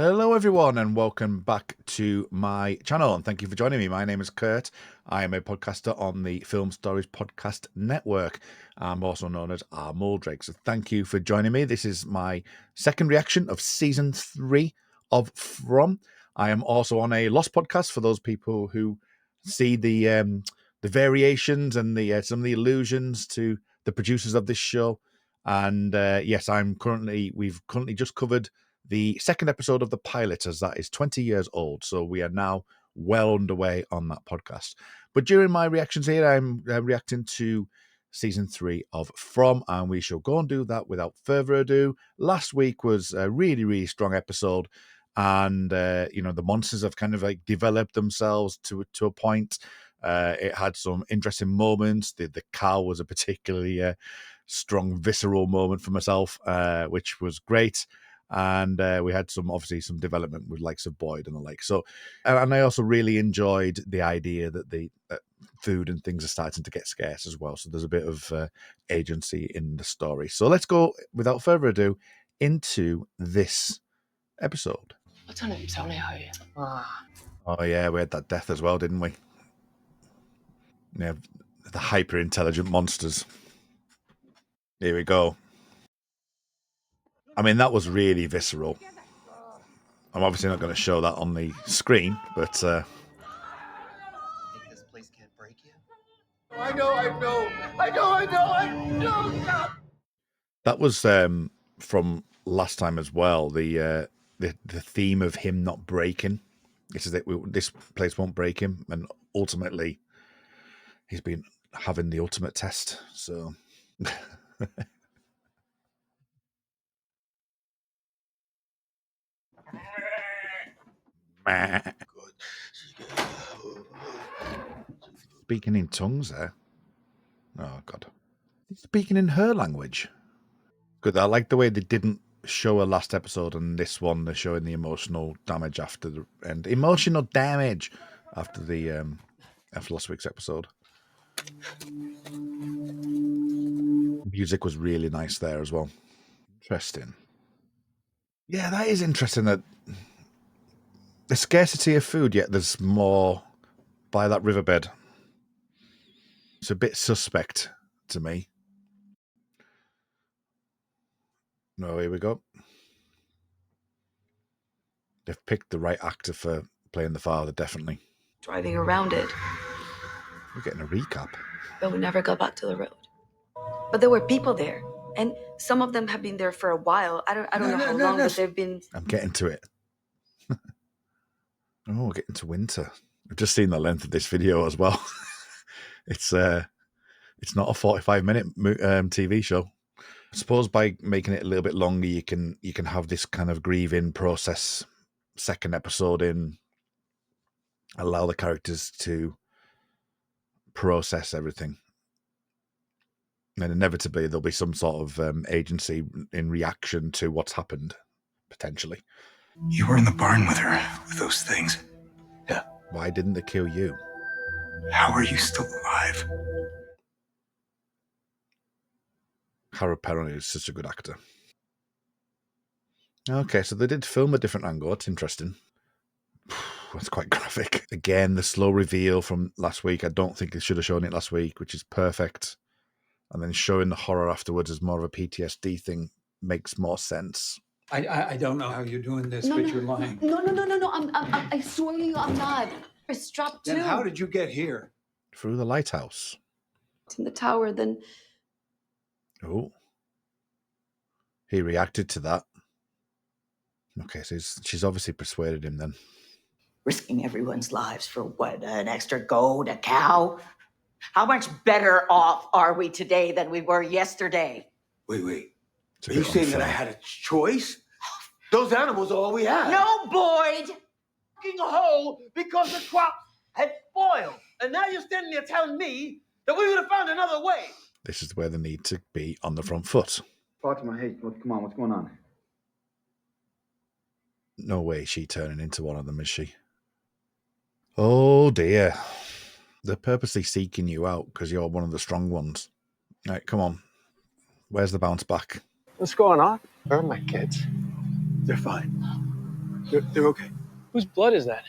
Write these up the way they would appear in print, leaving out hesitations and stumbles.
Hello everyone and welcome back to my channel and thank you for joining me. My name is Kurt. I am a podcaster on the Film Stories Podcast Network. I'm also known as R. Moldrake. So thank you for joining me. This is my second reaction of season 3 of From. I am also on a Lost podcast for those people who see the variations and the some of the allusions to the producers of this show. And yes, we've currently just covered the second episode of the pilot, as that is 20 years old. So we are now well underway on that podcast. But during my reactions here, I'm reacting to season 3 of From, and we shall go and do that without further ado. Last week was a really, really strong episode. And, the monsters have kind of like developed themselves to a point. It had some interesting moments. The cow was a particularly strong, visceral moment for myself, which was great. And we had some development with likes of Boyd and the like. So, and I also really enjoyed the idea that the food and things are starting to get scarce as well. So there's a bit of agency in the story. So let's go, without further ado, into this episode. Oh yeah, we had that death as well, didn't we? Yeah, the hyper intelligent monsters. Here we go. I mean, that was really visceral. I'm obviously not going to show that on the screen, but Think this place can't break you? I know. that was from last time as well. The theme of him not breaking. This is it. This place won't break him, and ultimately, he's been having the ultimate test. So. Speaking in tongues there. Oh God. Speaking in her language. Good. I like the way they didn't show a last episode, and this one they're showing the emotional damage after the end. Emotional damage after the after last week's episode. Music was really nice there as well. Interesting. Yeah, that is interesting that the scarcity of food, yet there's more by that riverbed. It's a bit suspect to me. No, here we go. They've picked the right actor for playing the father, definitely. Driving around it, We're getting a recap. but we never got back to the road. But there were people there, and some of them have been there for a while. I don't know how long, but they've been. I'm getting to it. Oh, we're getting to winter. I've just seen the length of this video as well. It's not a 45-minute TV show. I suppose by making it a little bit longer, you can have this kind of grieving process. Second episode in, allow the characters to process everything, and inevitably there'll be some sort of agency in reaction to what's happened, potentially. You were in the barn with her, with those things. Yeah. Why didn't they kill you? How are you still alive? Harold Perron is such a good actor. Okay, so they did film a different angle. That's interesting. That's quite graphic. Again, the slow reveal from last week. I don't think they should have shown it last week, which is perfect. And then showing the horror afterwards as more of a PTSD thing makes more sense. I don't know how you're doing this, but you're lying. No. I swear to you, I'm not. I strapped too. Then how did you get here? Through the lighthouse. It's in the tower, then. Oh. He reacted to that. Okay, so she's obviously persuaded him then. Risking everyone's lives for what? An extra goat, a cow? How much better off are we today than we were yesterday? Wait. Are you saying that I had a choice? Those animals are all we had. No, Boyd! Fucking hole because the crops had spoiled. And now you're standing there telling me that we would have found another way. This is where they need to be on the front foot. Fatima, hey, come on, what's going on? No way is she turning into one of them, is she? Oh dear. They're purposely seeking you out because you're one of the strong ones. All right, come on. Where's the bounce back? What's going on? Where are my kids? They're fine. They're okay. Whose blood is that?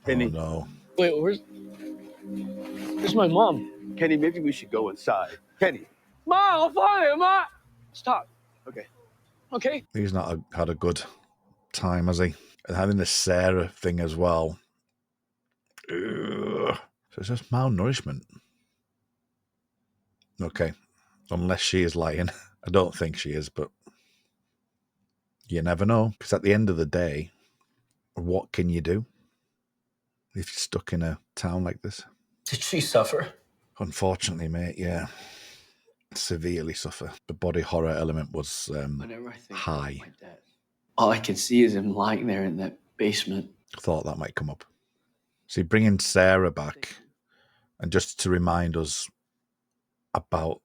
Kenny. Oh no. Wait, where's my mom? Kenny, maybe we should go inside. Kenny. Ma, I'll find it, Ma! Stop. Okay. Okay? He's not had a good time, has he? And having the Sarah thing as well. Ugh. So it's just malnourishment. Okay. Unless she is lying. I don't think she is, but you never know. Because at the end of the day, what can you do if you're stuck in a town like this? Did she suffer? Unfortunately, mate, yeah. Severely suffer. The body horror element was Whenever I think high. of my dad, all I can see is him lying there in that basement. Thought that might come up. See, bringing Sarah back, and just to remind us about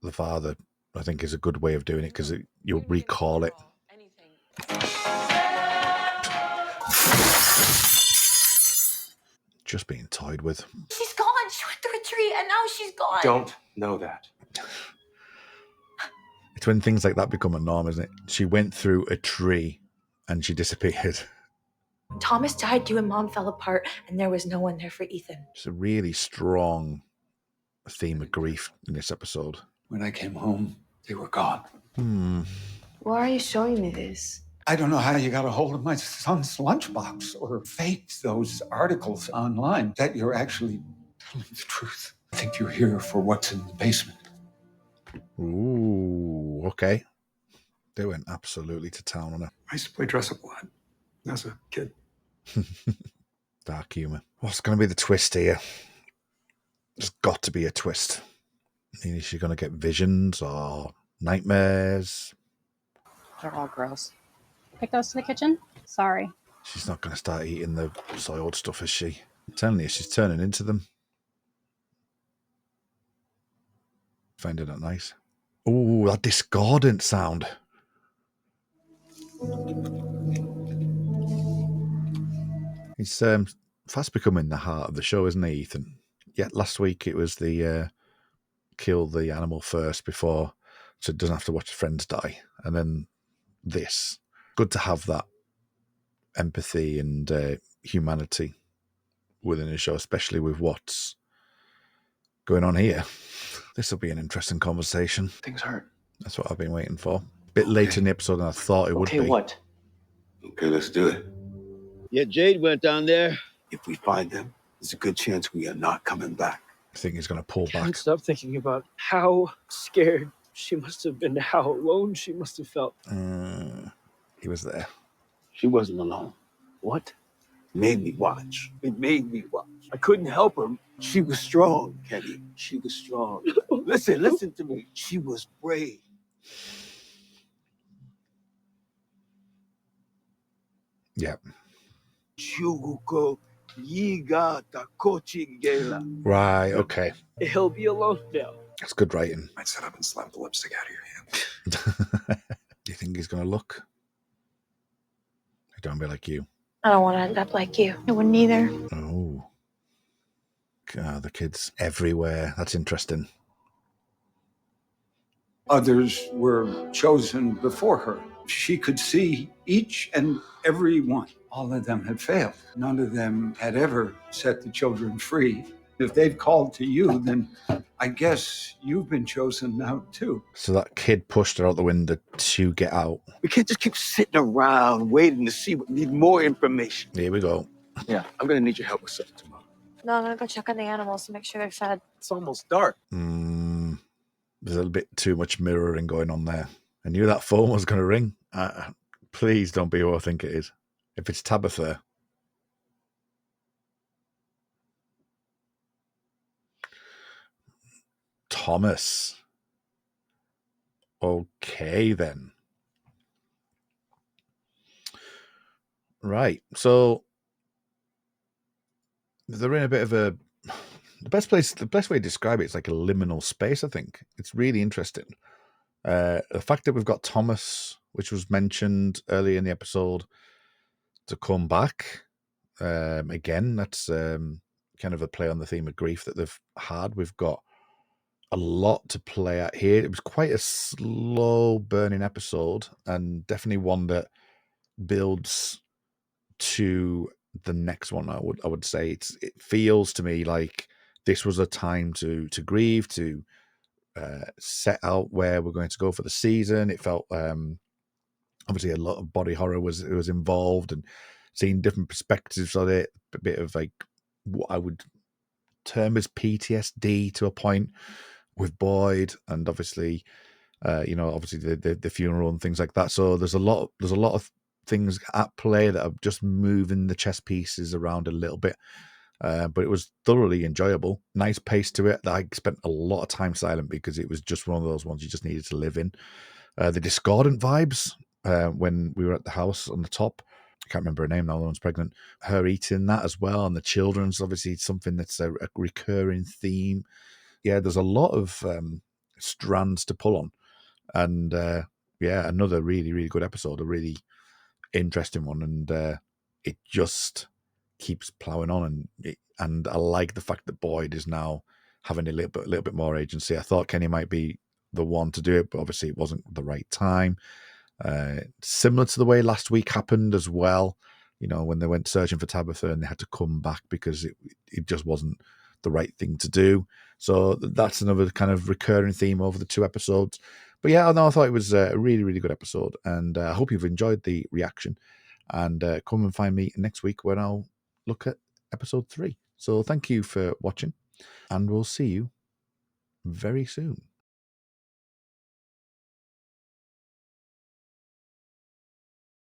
the father, I think is a good way of doing it, because you'll recall it. Just being toyed with. She's gone. She went through a tree and now she's gone. Don't know that. It's when things like that become a norm, isn't it? She went through a tree and she disappeared. Thomas died, you and Mom fell apart, and there was no one there for Ethan. It's a really strong theme of grief in this episode. When I came home, they were gone. Why are you showing me this? I don't know how you got a hold of my son's lunchbox or faked those articles online that you're actually telling the truth. I think you're here for what's in the basement. Ooh, okay. They went absolutely to town on her. I used to play dress up a lot as a kid. Dark humour. What's going to be the twist here? There's got to be a twist. Is she going to get visions or nightmares? They're all gross. Take those to the kitchen? Sorry. She's not going to start eating the soiled stuff, is she? I'm telling you, she's turning into them. Finding that nice. Ooh, that discordant sound. He's fast becoming the heart of the show, isn't he, Ethan? Yeah, last week it was the kill the animal first before, so it doesn't have to watch his friends die. And then this. Good to have that empathy and humanity within the show, especially with what's going on here. This will be an interesting conversation. Things hurt. That's what I've been waiting for. A bit later in the episode than I thought it would be. Okay, what? Okay, let's do it. Yeah, Jade went down there. If we find them, there's a good chance we are not coming back. I think he's going to pull Can't back. stop thinking about how scared she must have been, how alone she must have felt. He was there. She wasn't alone. What? Made me watch. It made me watch. I couldn't help her. She was strong, Kenny. She was strong. Listen to me. She was brave. Yep. Chuguko yiga takochigela. Right, okay. He'll be alone now. That's good writing. I'd sit up and slap the lipstick out of your hand. Do you think he's going to look? Don't be like you. I don't want to end up like you. I wouldn't either. Oh. God, the kids everywhere. That's interesting. Others were chosen before her. She could see each and every one. All of them had failed. None of them had ever set the children free. If they've called to you, then I guess you've been chosen now too. So that kid pushed her out the window to get out. We can't just keep sitting around waiting to see. We need more information. Here we go. Yeah, I'm gonna need your help with something tomorrow. No, I'm going to go check on the animals to make sure they're fed. It's almost dark. There's a little bit too much mirroring going on there. I knew that phone was going to ring. Please don't be who I think it is. If it's Tabitha. Thomas. Okay, then. Right. So they're in a bit of a... The best way to describe it is like a liminal space, I think. It's really interesting. The fact that we've got Thomas, which was mentioned earlier in the episode, to come back again, that's kind of a play on the theme of grief that they've had. We've got a lot to play at here. It was quite a slow burning episode, and definitely one that builds to the next one. I would say it feels to me like this was a time to grieve, to set out where we're going to go for the season. It felt obviously a lot of body horror was involved, and seeing different perspectives of it, a bit of like what I would term as PTSD to a point with Boyd, and obviously obviously the funeral and things like that. So there's a lot of things at play that are just moving the chess pieces around a little bit. But it was thoroughly enjoyable. Nice pace to it. I spent a lot of time silent because it was just one of those ones you just needed to live in. The discordant vibes when we were at the house on the top. I can't remember her name now, the one's pregnant. Her eating that as well, and the children's obviously something that's a recurring theme. Yeah, there's a lot of strands to pull on. And another really, really good episode, a really interesting one. And it just keeps plowing on, and I like the fact that Boyd is now having a little bit more agency. I thought Kenny might be the one to do it, but obviously it wasn't the right time. Similar to the way last week happened as well, when they went searching for Tabitha and they had to come back because it just wasn't the right thing to do. So that's another kind of recurring theme over the 2 episodes. But yeah, I thought it was a really, really good episode, and I hope you've enjoyed the reaction. And come and find me next week when I'll look at episode 3. So thank you for watching, and we'll see you very soon.